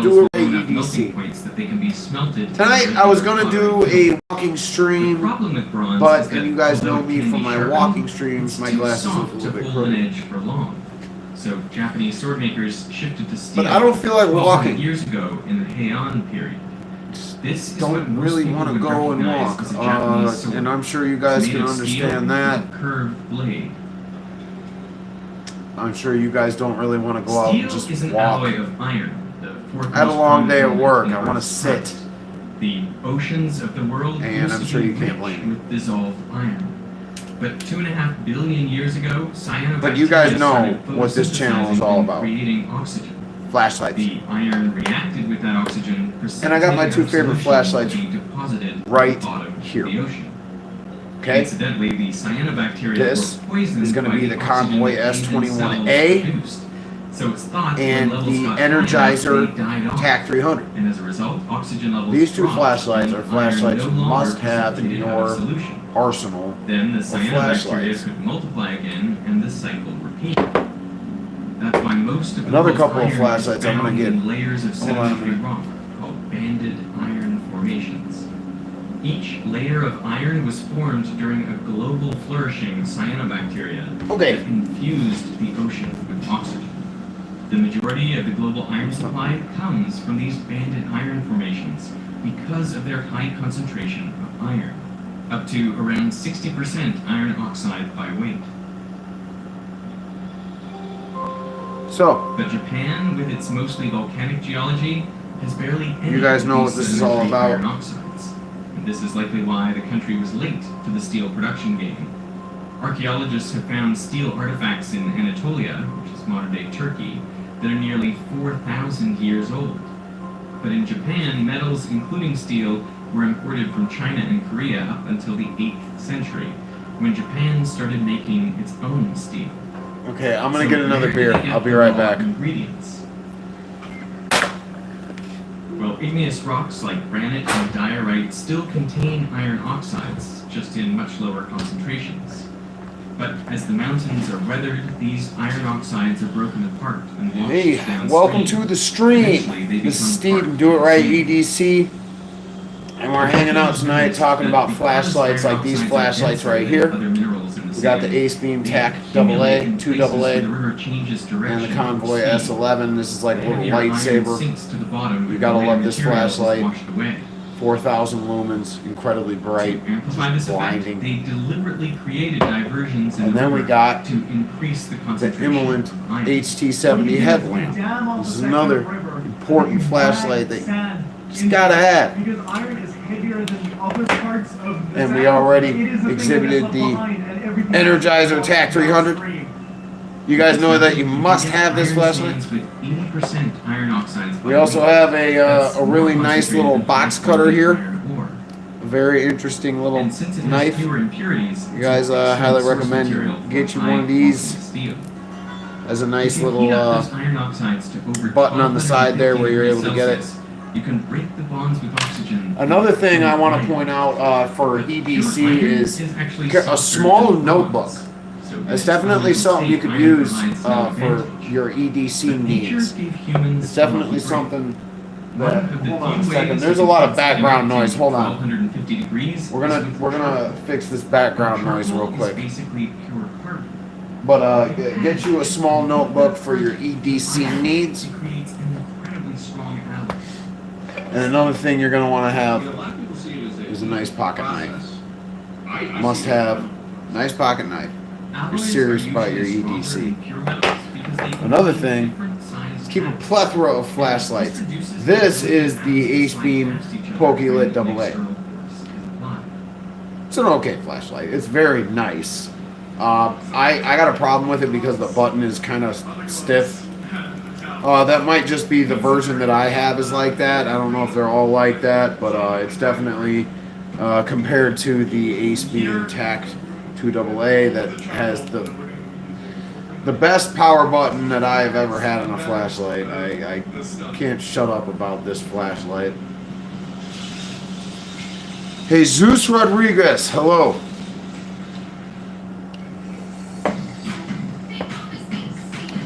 DoitRightEDC. Tonight I was going to do a walking stream, but and you guys know me from my walking streams, my glasses look a little bit crooked. So Japanese sword makers shifted to steel. But I don't feel like walking. Years ago in the Heian period. This don't really want to go and walk, and I'm sure you guys can understand that. Curved blade. I'm sure you guys don't really want to go out and just walk. Alloy of iron. I had a long day at work. I want to sit. The oceans of the world and I'm sure you can't blame me. With dissolved iron. But 2.5 billion years ago, cyanobacteria. But you guys know what this channel is all about. Creating oxygen. Flashlights. The iron reacted with that oxygen. And I got my two favorite flashlights right here. Okay. Incidentally, the cyanobacteria this is going to be the Convoy S21A. So it's thought and the Energizer TAC 300. And as a result, oxygen levels These two flashlights are flashlights you must have in your arsenal. Then the cyanobacteria could multiply again, and this cycle repeated. That's why most of another couple of flashlights I'm going to get. Layers of sedimentary rock called banded iron formations. Each layer of iron was formed during a global flourishing of cyanobacteria that infused the ocean with oxygen. The majority of the global iron supply comes from these banded iron formations because of their high concentration of iron, up to around 60% iron oxide by weight. But Japan, with its mostly volcanic geology, has barely any. You guys know what this is all about. Iron oxides. And this is likely why the country was late to the steel production game. Archaeologists have found steel artifacts in Anatolia, which is modern-day Turkey, that are nearly 4,000 years old. But in Japan, metals, including steel, were imported from China and Korea up until the 8th century, when Japan started making its own steel. Okay, I'm gonna get another beer. I'll be right back. Ingredients. Well, igneous rocks like granite and diorite still contain iron oxides, just in much lower concentrations. But as the mountains are weathered, these iron oxides are broken apart and washed downstream. Welcome to the stream. This is Steve from DoitRightEDC, and we're hanging out tonight talking about flashlights like these flashlights right here. We got the Ace Beam TAC AA, 2AA, and the Convoy S11. This is like a little lightsaber. You gotta love this flashlight. 4,000 lumens, incredibly bright, blinding. They deliberately created diversions and then we got to increase the Immolent HT70 headlamp. This is another important flashlight that you just gotta have. And we already exhibited the Energizer TAC 300. You guys know that you must have this flashlight. We also have a really nice little box cutter here. A very interesting little knife. You guys highly recommend get you one of these. As a nice little button on the side there where you're able to get it. You can break the bonds with oxygen. Another thing I want to point out for EDC is a small notebook. It's definitely something you could use for your EDC needs. It's definitely something that. Hold on a second. There's a lot of background noise. Hold on. We're gonna fix this background noise real quick. But get you a small notebook for your EDC needs. And another thing you're gonna want to have is a nice pocket knife. Must have nice pocket knife. You're serious about your EDC. Another thing is keep a plethora of flashlights. This is the Ace Beam PokeLit AA. It's an okay flashlight. It's very nice. I got a problem with it because the button is kind of stiff. That might just be the version that I have is like that. I don't know if they're all like that, but it's definitely compared to the Ace Beam TAC 2AA that has the best power button that I have ever had on a flashlight. I can't shut up about this flashlight. Jesus Rodriguez, hello.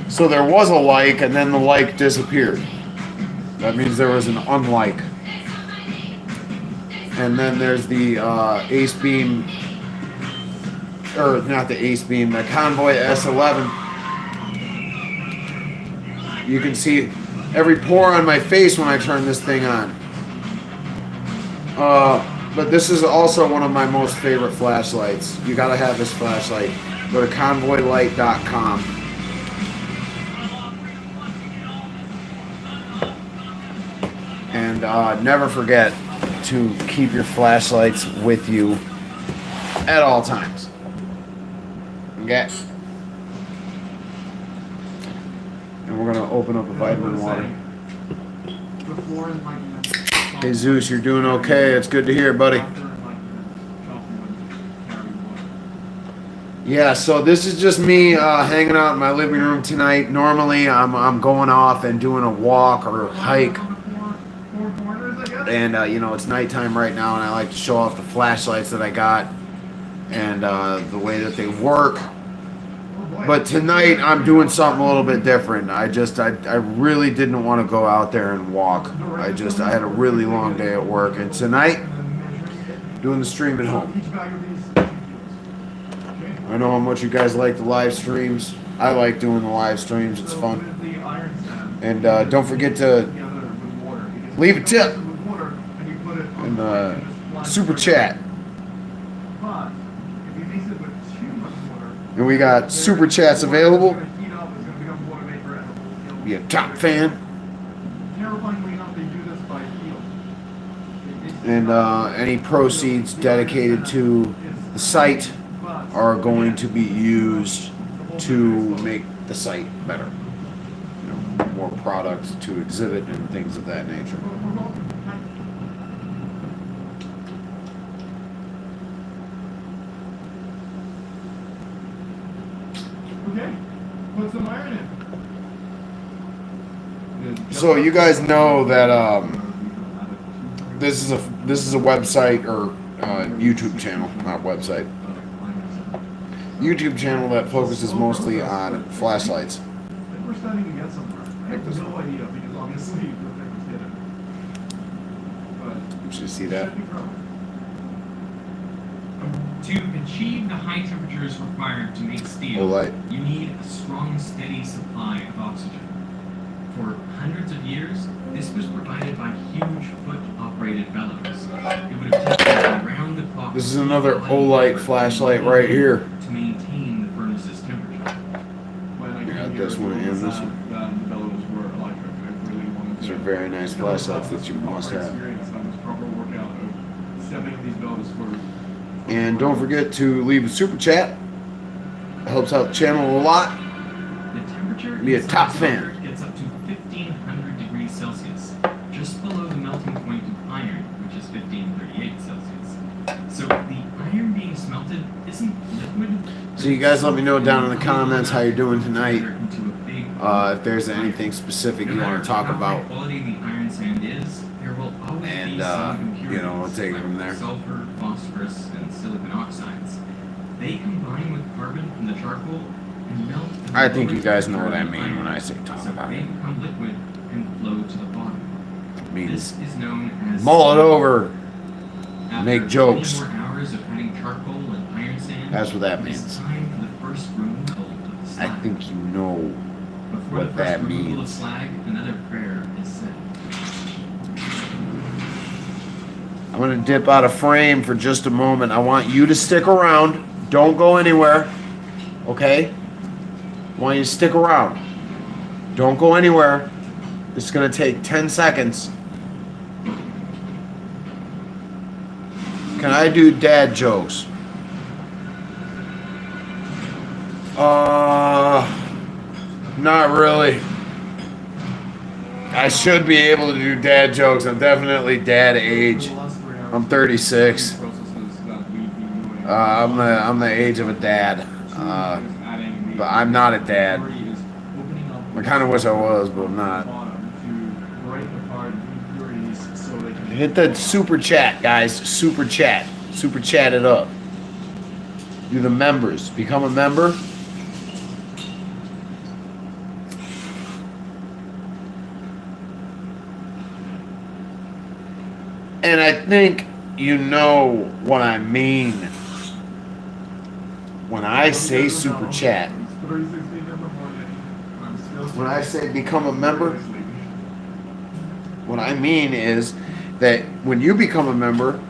So there was a like, and then the like disappeared. That means there was an unlike. And then there's the Ace Beam, or not the Ace Beam, the Convoy S11. You can see every pore on my face when I turn this thing on. But this is also one of my most favorite flashlights. You gotta have this flashlight. Go to convoylight.com. And never forget to keep your flashlights with you at all times. Okay? And we're gonna open up a vitamin water. Hey Zeus, you're doing okay. It's good to hear, buddy. Yeah, so this is just me hanging out in my living room tonight. Normally, I'm going off and doing a walk or hike, and you know, it's nighttime right now, and I like to show off the flashlights that I got and the way that they work. But tonight, I'm doing something a little bit different. I really didn't want to go out there and walk. I had a really long day at work, and tonight, doing the stream at home. I know how much you guys like the live streams. I like doing the live streams. It's fun. And don't forget to leave a tip and super chat. And we got super chats available. Be a top fan. And any proceeds dedicated to the site are going to be used to make the site better. You know, more products to exhibit and things of that nature. Okay, put some iron in. So you guys know that this is a website or YouTube channel, not website. YouTube channel that focuses mostly on flashlights. We're starting to get somewhere. I have no idea because obviously the thing was hidden. But You should see that. To achieve the high temperatures required to make steel, light. you need a strong, steady supply of oxygen. For hundreds of years, this was provided by huge foot-operated bellows. It would have taken around the clock. This is another Olight flashlight right here. To maintain the furnace's temperature. when I Yeah, came this here, one and this that, one. The bellows were electric. I really wanted These to. are very nice flashlights that you must have. Experience on this proper workout of stepping these bellows for. And don't forget to leave a super chat. It helps out the channel a lot. The temperature Be a inside top the fan. smelter gets up to 1500 degrees Celsius, just below the melting point of iron, which is 1538 Celsius. So the iron being smelted isn't liquid. So you guys let me know down in the comments how you're doing tonight. Into a big If there's anything specific you want to talk about. How high quality the iron sand is, there will always And, be some impurities, you know, we'll take it from like there. sulfur, phosphorus, and silicon oxides. They combine with carbon from the charcoal and melt. in the I think you lower guys know what I temperature mean iron. when I say talk So about they it. become liquid and flow to the bottom. Means This is known as mull it over. After make jokes. 20 more hours of adding charcoal and iron sand, That's what that it is means. time for the first removal of the I slag. think you know. Before what the first that removal of means. slag, another prayer is said. I'm going to dip out of frame for just a moment. I want you to stick around. Don't go anywhere. Okay? I want you to stick around. Don't go anywhere. This is going to take 10 seconds. Can I do dad jokes? Not really. I should be able to do dad jokes. I'm definitely dad age. I'm 36. I'm the age of a dad. But I'm not a dad. I kind of wish I was, but I'm not. Hit that super chat, guys. Super chat. Super chat it up. Do the members. Become a member. And I think you know what I mean when I say super chat. When I say become a member, what I mean is that when you become a member,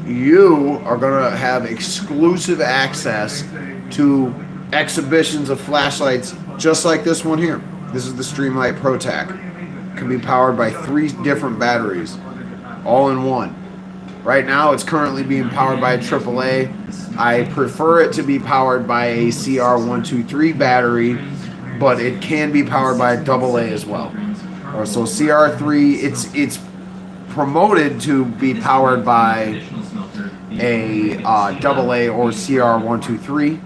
you are going to have exclusive access to exhibitions of flashlights just like this one here. This is the Streamlight ProTac. It can be powered by 3 different batteries, all in one. Right now, it's currently being powered by a AAA. I prefer it to be powered by a CR123 battery, but it can be powered by a AA as well. So CR3, it's promoted to be powered by a AA or CR123.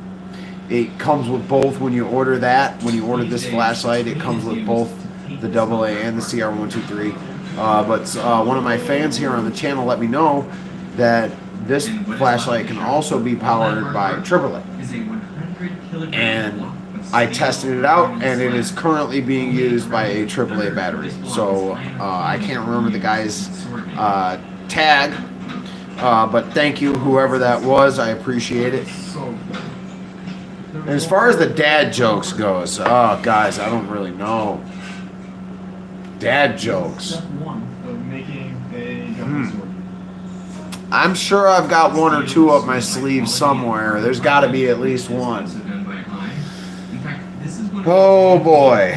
It comes with both when you order that. When you order this flashlight, it comes with both the AA and the CR123. But one of my fans here on the channel let me know that this flashlight can also be powered by AAA. And I tested it out, and it is currently being used by a AAA battery. So I can't remember the guy's tag, but thank you, whoever that was. I appreciate it. And as far as the dad jokes goes, oh, guys, I don't really know. Dad jokes. Step 1 of making a jumping sword. I'm sure I've got 1 or 2 up my sleeve somewhere. There's got to be at least one. Oh boy.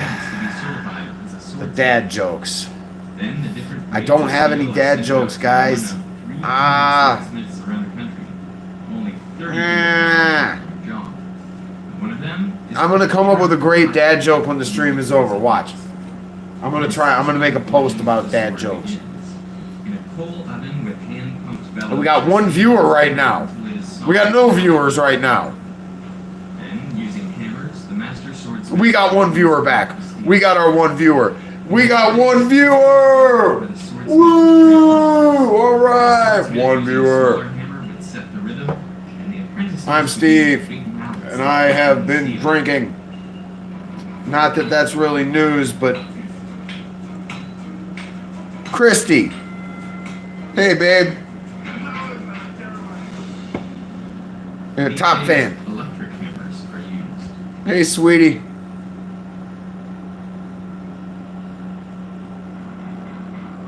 The dad jokes. I don't have any dad jokes, guys. I'm going to come up with a great dad joke when the stream is over. Watch. I'm going to make a post about dad jokes. And we got 1 viewer right now. We got no viewers right now. We got 1 viewer back. We got our 1 viewer. We got 1 viewer! Woo! Alright! 1 viewer. I'm Steve, and I have been drinking. Not that that's really news, but Christy. Hey, babe. And a top fan. Hey, sweetie.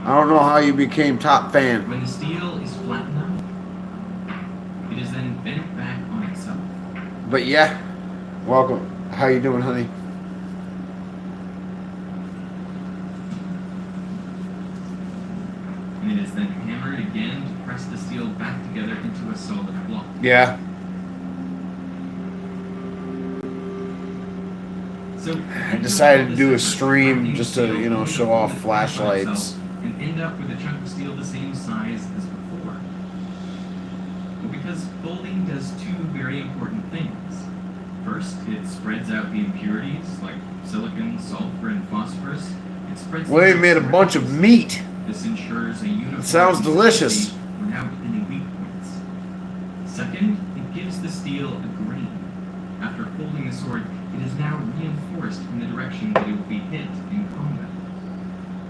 I don't know how you became top fan. When the steel is flattened out, it is then bent back on itself. But yeah, welcome. How you doing, honey? And it is then hammered again to press the steel back together into a solid block. Yeah. So I decided to do a stream just to, you know, show off flashlights. And end up with a chunk of steel the same size as before. Well, because folding does 2 very important things. First, it spreads out the impurities like silicon, sulfur, and phosphorus. It spreads. Well, they made a bunch of meat. This ensures a uniform. It sounds delicious. Without any weak points. Second, it gives the steel a grain. After folding the sword, it is now reinforced in the direction that it will be hit in combat.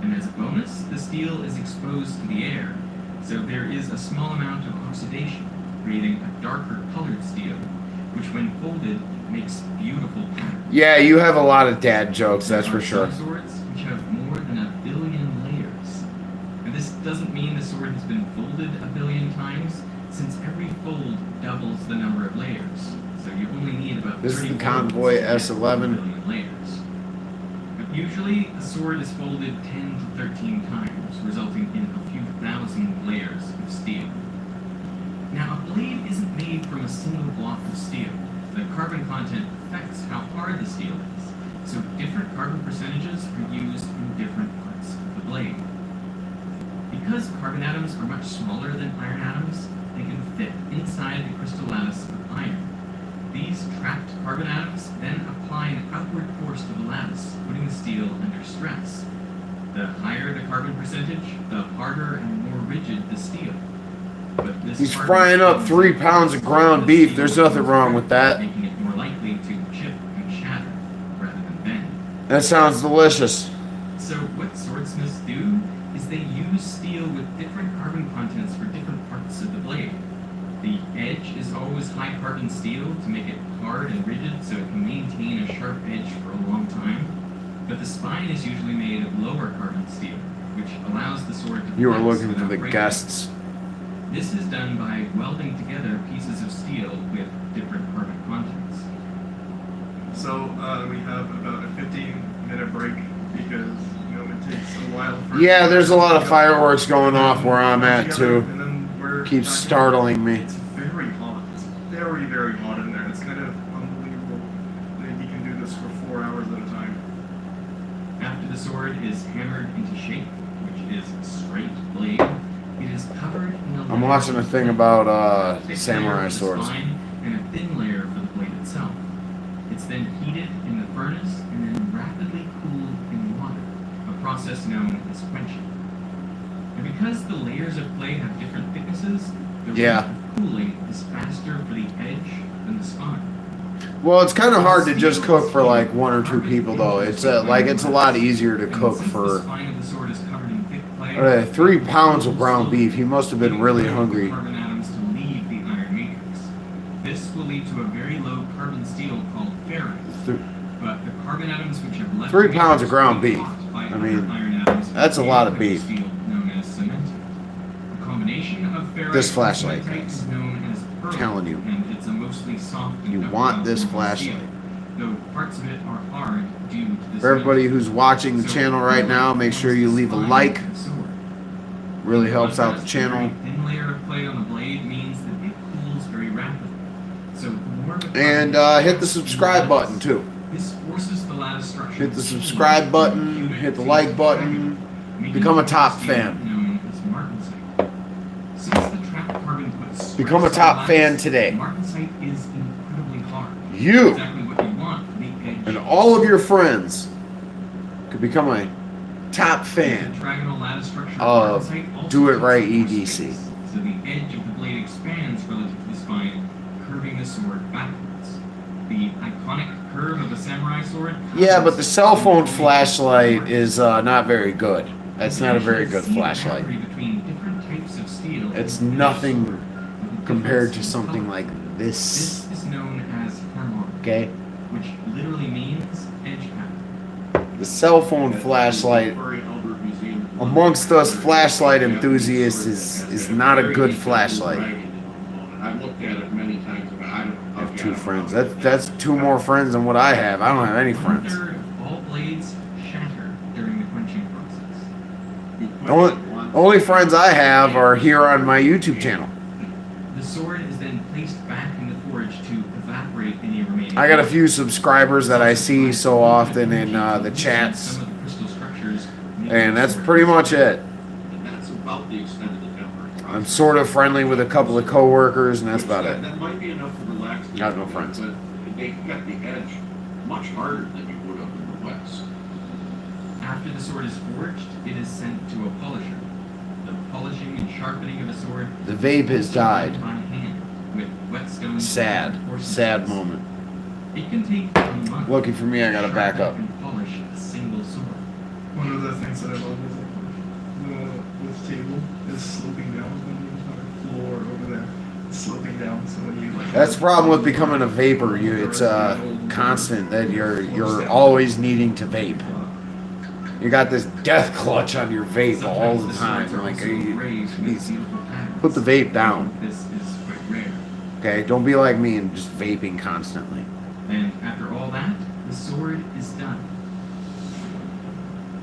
And as a bonus, the steel is exposed to the air, so there is a small amount of oxidation, creating a darker colored steel, which when folded makes beautiful patterns. Yeah, you have a lot of dad jokes, that's for sure. Some swords which have more than 1 billion layers. And this doesn't mean the sword has been folded 1 billion times, since every fold doubles the number of layers. So you only need about This is 30 the Convoy folds to get 1 S11. billion layers. But usually, a sword is folded 10 to 13 times, resulting in a few thousand layers of steel. Now, a blade isn't made from a single block of steel. The carbon content affects how hard the steel is, so different carbon percentages are used in different parts of the blade. Because carbon atoms are much smaller than iron atoms, they can fit inside the crystal lattice of iron. These trapped carbon atoms then apply an outward force to the lattice, putting the steel under stress. The higher the carbon percentage, the harder and more rigid the steel. But this He's frying up 3 pounds of ground beef. There's nothing wrong with that. Making it more likely to chip and shatter rather than bend. That sounds delicious. So what swordsmiths do is they use use steel with different carbon contents for different parts of the blade. The edge is always high carbon steel to make it hard and rigid so it can maintain a sharp edge for a long time. But the spine is usually made of lower carbon steel, which allows the sword to You were flex looking for without the breaking. guests. This is done by welding together pieces of steel with different carbon contents. So we have about a 15-minute break because it takes a while. For Yeah, there's a lot of fireworks going off where I'm at together, too. and then we're Keeps back in. startling me. It's very hot. It's very, very hot in there. It's kind of unbelievable that you can do this for 4 hours at a time. After the sword is hammered into shape, which is a straight blade, it is covered in a I'm layer watching a of thing thick about layer samurai for the swords. spine and a thin layer for the blade itself. It's then heated in the furnace and then rapidly cooled in water, a process known as quenching. And because the layers of clay have different thicknesses, the rate Yeah. of cooling is faster for the edge than the spine. Well, it's kind of hard to just cook for like 1 or 2 people though. It's like it's a lot easier to cook And since the for spine of the sword is covered in thick clay, 3 pounds of ground beef. He must have been really hungry. Carbon atoms to leave the iron matrix. This will lead to a very low carbon steel called ferrite. But the carbon atoms which have left 3 the pounds of matrix ground will be beef. caught by I other mean, iron atoms that's a and lot of create beef. steel known as cement. The combination of ferrite This and flashlight, cementite guys. is known as pearl, Telling you. and it's a mostly soft and You ductile want this form of flashlight. steel, though parts of it are hard due to the For everybody cement. who's watching the So, channel right now, make sure you leave a like. Really helps out the channel. Thin layer of clay on the blade means that it cools very rapidly. So more of a And hit the subscribe button too. This forces the lattice structure. Hit the subscribe button, hit the like button, become a top fan. Known as martensite. Since the trapped carbon puts Become a stress top on fan lattice, today. Martensite is incredibly hard. You Exactly what you want for the edge. and all of your friends could become a top The fan. trigonal lattice structure of martensite also Do It takes Right up more EDC. space, so the edge of the blade expands relative to the spine, curving the sword backwards. The iconic curve of a samurai sword. Yeah, but the cell phone flashlight is not very good. That's not a very good flashlight. Between different types of steel It's is the nothing sword, with the compared to difference in something color. like this. This is known as harmonic, Okay? which literally means edge pattern. The cell phone flashlight amongst us flashlight enthusiasts is not a good flashlight. I've looked at it many times, but I I have 2 friends. That's 2 more friends than what I have. I don't have any friends. 1/3 of all blades shatter during the quenching process. The only friends I have are here on my YouTube channel. The sword is then placed back in the forge to evaporate any remaining. I got a few subscribers that I see so often in the chats, Some of the crystal structures make and the that's sword pretty much it. And that's about the extent of the temporary I'm sort of friendly with a couple of coworkers, and that's about it. That might be enough to relax. the Got no edge, friends. But they cut the edge much harder than you would have in the West. After the sword is forged, it is sent to a polisher. The polishing and sharpening of a sword. The vape has is done died. by hand with whetstone Sad, or sad scissors. moment. It can take a month. Lucky for me, I gotta to back sharpen up. and polish a single sword. One of the things that I love is this table is sloping down on the entire floor over there. It's sloping down, so when you like. That's the problem with becoming a vapor. It's constant that you're always needing to vape. You got this death clutch on your vape all the time. Like, put the vape down. This is quite rare. Okay, don't be like me and just vaping constantly. And after all that, the sword is done.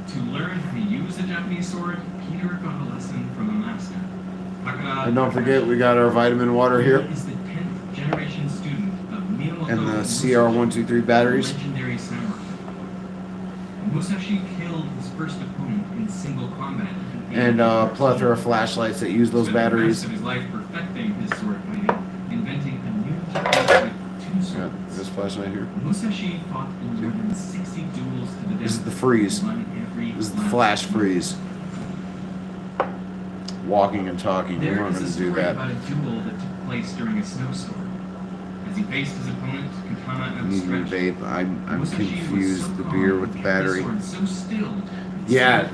To learn how to use a Japanese sword, Peter got a lesson from a master. Takara And don't forget, we got our vitamin water here is the 10th generation student of Minamoto and the Musashi, CR123 batteries. legendary samurai. Musashi killed his first opponent in single combat. And a plethora of flashlights that use those Spent the rest batteries. of his life perfecting his sword fighting, inventing a new technique with 2 Got swords. this flashlight here. Musashi fought in more than 60 duels to the death. This is the freeze. Won every This is the last flash one. freeze. Walking and talking. We're There not is going a to do story that. about a duel that took place during a snowstorm. As he faced his opponent, katana Need new outstretched, vape. I'm Musashi was confused. so The calm beer with the and battery. kept his sword so still Yeah,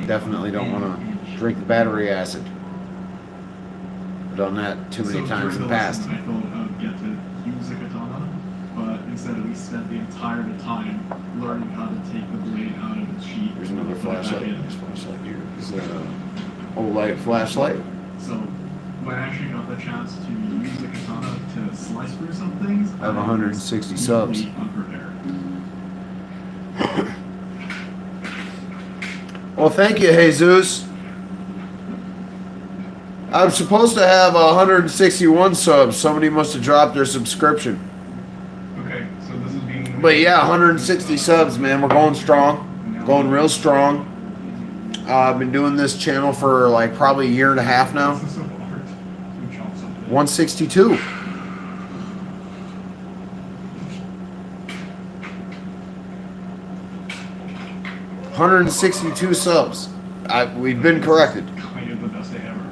definitely don't want to drink the battery acid. I've done that too many times in the past. I thought I would get to use a katana, but instead we spent the entire time learning how to take the blade out of the sheath. There's another put it back flashlight. in. There's a flashlight here. Is that a OLED flashlight? So when I actually got the chance to use the katana to slice through some things, I have was 160 subs. completely unprepared. Well, thank you, Jesus. I'm supposed to have 161 subs. Somebody must have dropped their subscription. Okay, so this is being. But yeah, 160 subs, man. We're going strong. Going real strong. I've been doing this channel for like probably a year and a half now. 162. 162 subs. We've been corrected. Kind of the best day ever.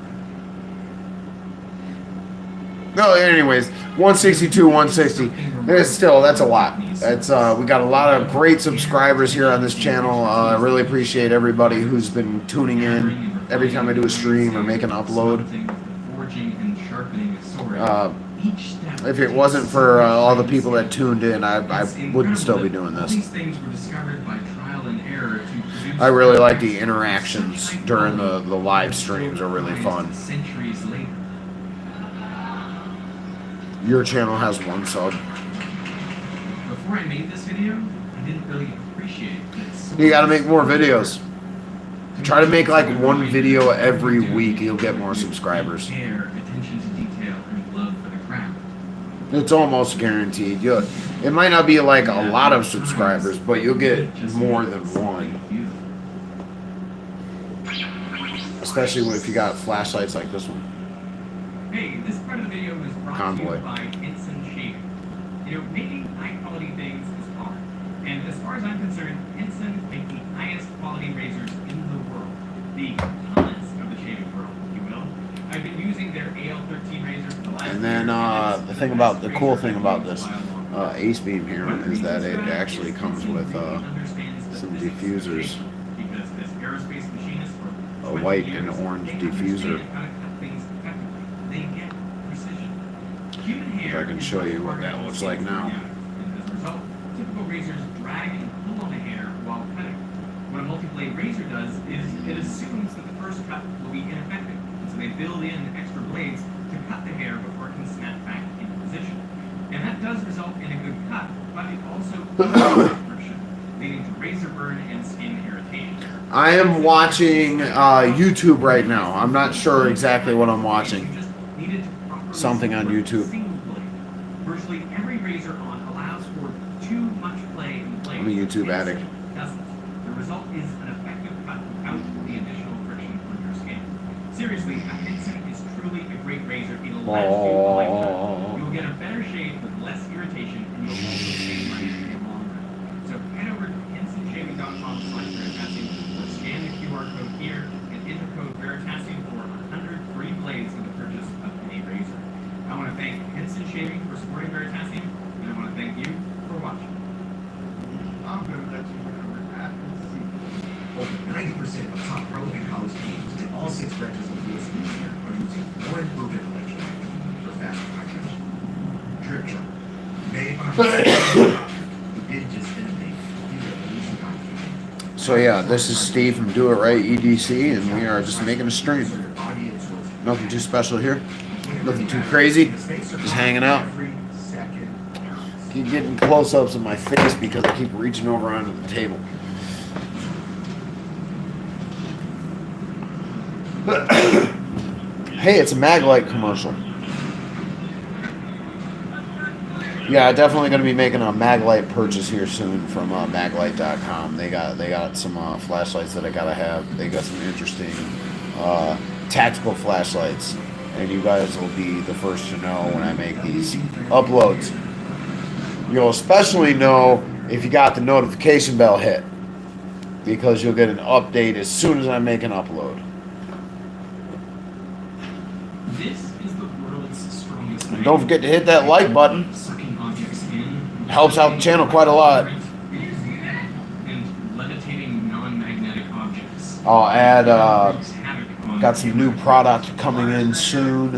No, anyways, 162, 160. That's a lot. That's we got a lot of great subscribers here on this channel. I really appreciate everybody who's been tuning in every time I do a stream or make an upload. If it wasn't for all the people that tuned in, I wouldn't still be doing this. I really like the interactions during the live streams are really fun. Your channel has 1 sub. Before I made this video, I didn't really appreciate this. You gotta make more videos. Try to make like 1 video every week, you'll get more subscribers. Care, attention to detail, and love for the craft. It's almost guaranteed. It might not be like a lot of subscribers, but you'll get more than 1. Especially if you got flashlights like this one. Hey, this part of the video is brought Convoy. to you by Henson Shaving. You know, making high quality things is hard. And as far as I'm concerned, Henson make the highest quality razors in the world. The components of the shaving world, if you will. I've been using their AL13 razor for the last And then the cool thing about this Ace Beam here is that it actually comes with some diffusers. Because as aerospace machinists for A white and orange diffuser. If I can show you what that looks like now. As a result, typical razors drag and pull on the hair while cutting. What a multi-blade razor does is it assumes that the first cut will be ineffective, and so they build in extra blades to cut the hair before it can snap back into position. And that does result in a good cut, but it also causes friction, leading to razor burn and skin irritation. I am watching YouTube right now. I'm not sure exactly what I'm watching. Something on YouTube. Virtually every razor on allows for too much play in the blade. I'm a YouTube addict. The result is an effective cut without the additional friction on your skin. Seriously, a Henson is truly a great razor. It'll last you a lifetime. You'll get a better shave with less irritation, and you'll also save money in the long run. So head over to hensonshaving.com/Veritasium or scan the QR code here and enter code Veritasium for 100 free blades with the purchase of any razor. I want to thank Henson Shaving for supporting Veritasium, and I want to thank you for watching. I'm gonna let you remember that. Over 90% of top pro and college teams in all 6 branches of the USB here are using more improved intellectual for faster migration. Drip Chart, made by who didn't just innovate, he revolutionized. So yeah, this is Steve from DoitRightEDC, and we are just making a stream. Nothing too special here. Nothing too crazy. Just hanging out. Keep getting close-ups of my face because I keep reaching over onto the table. Hey, it's a Maglite commercial. Yeah, definitely going to be making a Maglite purchase here soon from Maglite.com. They got some flashlights that I gotta have. They got some interesting tactical flashlights, and you guys will be the first to know when I make these uploads. You'll especially know if you got the notification bell hit, because you'll get an update as soon as I make an upload. This is the world's strongest. And don't forget to hit that like button. Sucking objects in. Helps out the channel quite a lot. And levitating I'll add, wreaks havoc on got some new product coming in soon,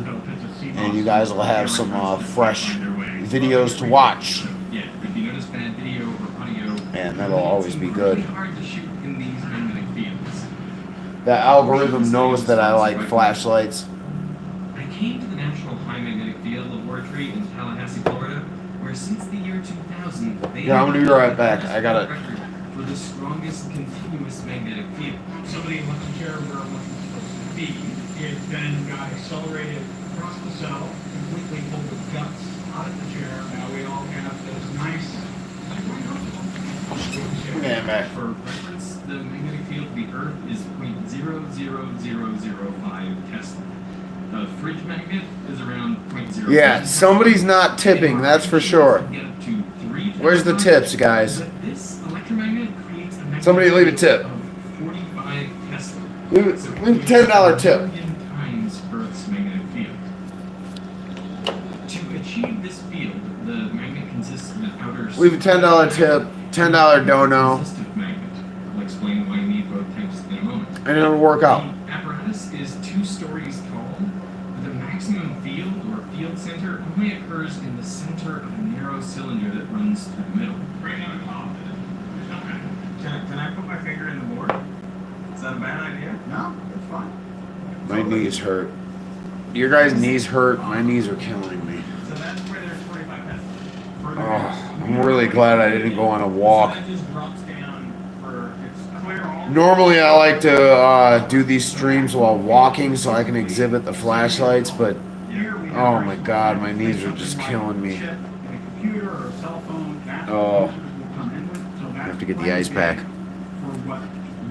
and you guys will have some fresh videos to watch. So, yeah, if you notice bad video or audio, And that'll always be good. it's hard to shoot in these magnetic fields. The algorithm knows that I like flashlights. I came to the National High Magnetic Field Laboratory in Tallahassee, Florida, where since the year 2000, they Yeah, I'm gonna be right back. I got it. record for the strongest continuous magnetic field. Somebody left the chair where it wasn't supposed to be. It then got accelerated across the cell, completely pulled the guts out of the chair. Now we all have this nice. Yeah, man. For reference, the magnetic field of the Earth is 0.00005 Tesla. The fridge magnet is around 0.0. Yeah, somebody's not tipping, that's for sure. Get up to 3 Where's the Tesla, tips, guys? but this electromagnet creates a magnetic Somebody leave a tip. field of 45 Tesla. Leave a $10 tip. 1 million times Earth's magnetic field. To achieve this field, the magnet consists of an outer. Leave a $10 tip, $10 dono, Resistive magnet. I'll explain why you need both types in a moment. and it'll work out. The apparatus is 2 stories tall. The maximum field or field center only occurs in the center of a narrow cylinder that runs through the middle. Right on the top. Can I put my finger in the board? Is that a bad idea? No, it's fine. My knees hurt. Your guys' knees hurt. My knees are killing me. So that's where there's 45 Tesla. Oh, I'm really glad I didn't go on a walk. So that just drops down for it's clear all. Normally I like to do these streams while walking so I can exhibit the flashlights, but Here we have oh my god, my knees are just killing me. chip in a computer or a cell phone. That's Oh. what computers will come in with. So I that's have to get the plenty ice big pack. For what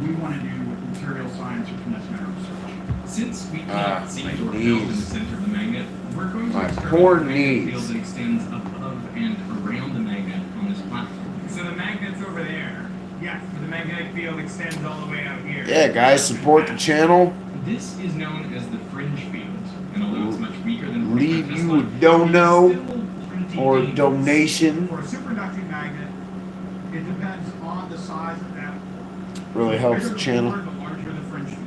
we want to do with material science or conventional research. Since we can't see my or build in the knees. center of the magnet, we're going to My experiment poor with a magnetic knees. field that extends above and around the magnet on this platform. So the magnet's over there. Yes, but the magnetic field extends all the way out here. Yeah, guys, support the channel. This is known as the fringe field, and although it's much weaker than Leave 45 you Tesla, a dono it's still pretty or dangerous. donation. For a superconducting magnet, it depends on the size of that. Really helps Bigger the channel. core, the larger the fringe field.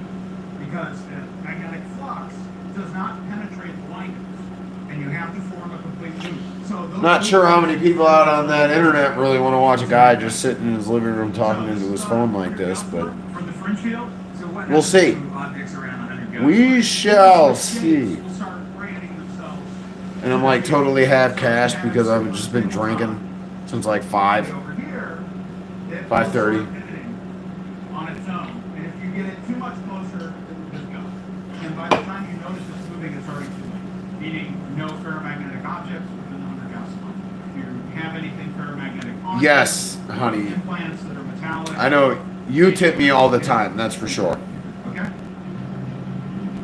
Because magnetic flux does not penetrate the windings, and you have to form a complete loop. So those Not sure how many people out on that internet really want to watch a guy just sitting in his living room talking into his phone like this, but For the fringe field, so what we'll happens see. to objects around 100 guns? We shall see. Will start orienting themselves. And I'm like totally half cashed because I've just been drinking since like 5. Over here, it 5:30. will start pivoting on its own. And if you get it too much closer, it will just go. And by the time you notice it's moving, it's already too late. Meaning no ferromagnetic objects within 100 Gauss. If you have anything ferromagnetic on Yes, it, honey. implants that are metallic. I know you tip me all the time, that's for sure. Okay.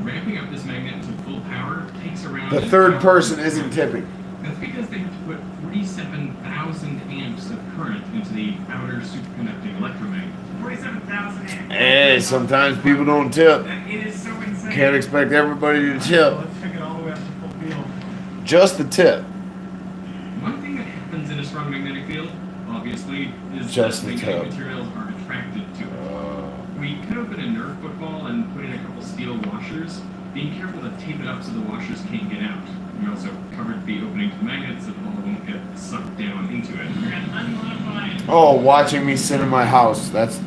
Ramping up this magnet to full power takes around. The an third hour. person isn't tipping. That's because they have to put 47,000 amps of current into the outer superconducting electromagnet. 47,000 amps. Hey, sometimes people don't tip. It is so insane. Can't expect everybody to So tip. let's take it all the way up to full field. Just the tip. One thing that happens in a strong magnetic field, obviously, is Just that the magnetic tip. materials are attracted to it. We cut open a Nerf football and put in a couple steel washers, being careful to tape it up so the washers can't get out. We also covered the opening to the magnet so the ball won't get sucked down into it. We're going to unmodify it. Oh, watching me sit in my house. That's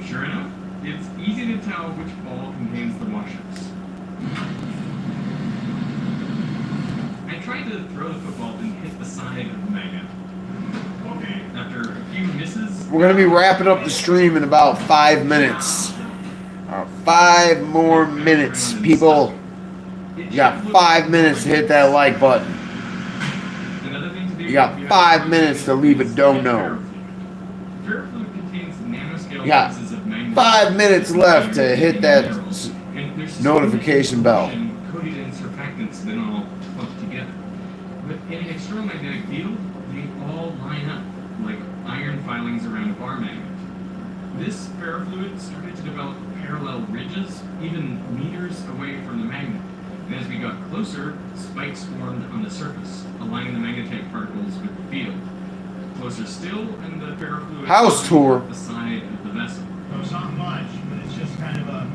Sure enough, it's easy to tell which ball contains the washers. I tried to throw the football and hit the side of the magnet. Okay. After a few misses, we're gonna be wrapping up the stream in about 5 minutes. 5 more minutes, people. You got 5 minutes to hit that like button. Another thing to do, You got 5 minutes to leave a dono. Ferrofluid contains nanoscale You got pieces of magnetic 5 minutes left to hit that minerals, and there's notification bell. coated in surfactants that all clump together. But in an external magnetic field, they all line up like iron filings around a bar magnet. This ferrofluid started to develop parallel ridges, even meters away from the magnet. And as we got closer, spikes formed on the surface, aligning the magnetite particles with the field. Closer still, and the ferrofluid House tour. the side of the vessel. So it's not much, but it's just kind of a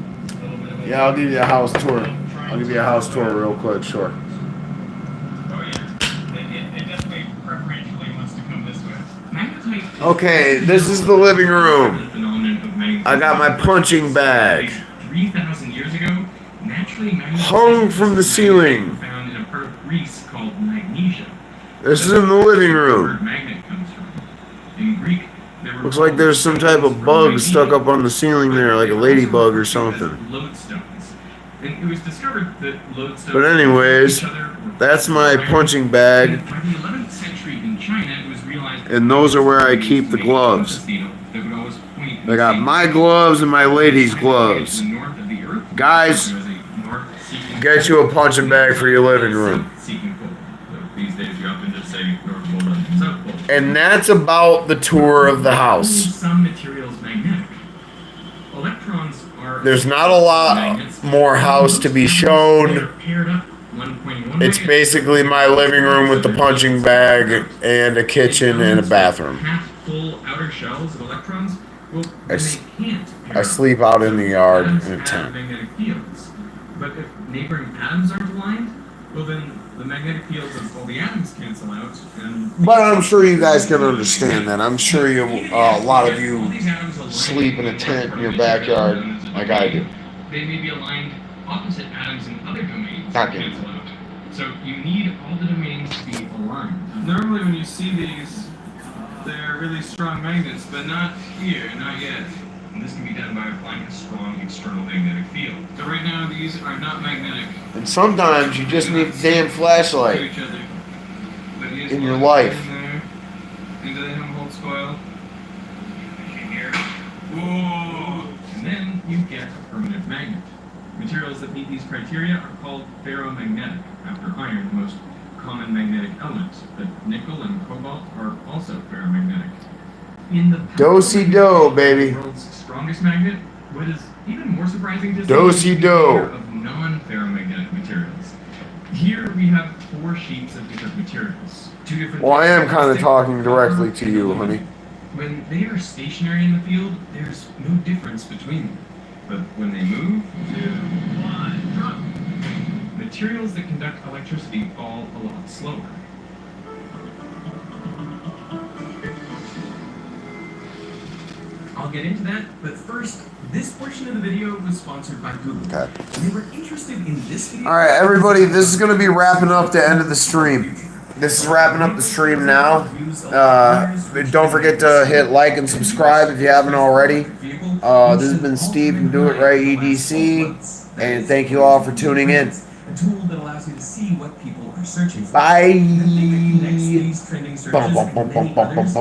little bit of a... Yeah, I'll give you a house tour. I'll give you a house tour real quick, sure. Oh yeah, it definitely preferentially wants to come this way. Magnetite. Okay, this is the living room. I got my punching bag. 3,000 years ago, naturally Hung from the ceiling. Found in a part of Greece called Magnesia. This is in the living room. Magnet comes from. In Greek, Looks like there's some type of bug stuck up on the ceiling there, like a ladybug or something. Lodestones. And it was discovered that lodestones. But anyways, that's my punching bag. By the 11th century in China, it was realized. And those are where I keep the gloves. I got my gloves and my ladies' gloves. Guys, get you a punching bag for your living room. And that's about the tour of the house. Some materials magnetic. Electrons are. There's not a lot more house to be shown. It's basically my living room with the punching bag and a kitchen and a bathroom. Half full outer shells of electrons. Well, I sleep out in the yard in a tent. Magnetic fields. But if neighboring atoms aren't aligned, well then the magnetic fields of all the atoms cancel out. But I'm sure you guys can understand that. I'm sure you, a lot of you sleep in a tent in your backyard like I do. They may be aligned opposite atoms in other domains Not to getting cancel out. So you need all the domains to be aligned. Normally when you see these, they're really strong magnets, but not here, not yet. And this can be done by applying a strong external magnetic field. So right now these are not magnetic And sometimes you just need a damn to flashlight each other. But it is in your plugged life. in there. And do they have a Holtz coil? Here. Whoa! And then you get a permanent magnet. Materials that meet these criteria are called ferromagnetic, after iron, the most common magnetic element, but nickel and cobalt are also ferromagnetic. In the Do-si-do, baby. The world's strongest magnet, what is even more surprising to see Do-si-do. of non-ferromagnetic materials. Here we have 4 sheets of different materials. 2 different. Well, I am kind of talking directly to you, honey. When they are stationary in the field, there's no difference between them. But when they move, 2, 1, drop. Materials that conduct electricity fall a lot slower. I'll get into that, but first, this portion of the video was sponsored by Google. Okay. They were interested in this video. All right, everybody, this is going to be wrapping up the end of the stream. This is wrapping up the stream now. Don't forget to hit like and subscribe if you haven't already. This has been Steve from DoitRightEDC, and thank you all for tuning in. A tool that allows you to see what people are searching for. Bye. Next, these trending searches and many others is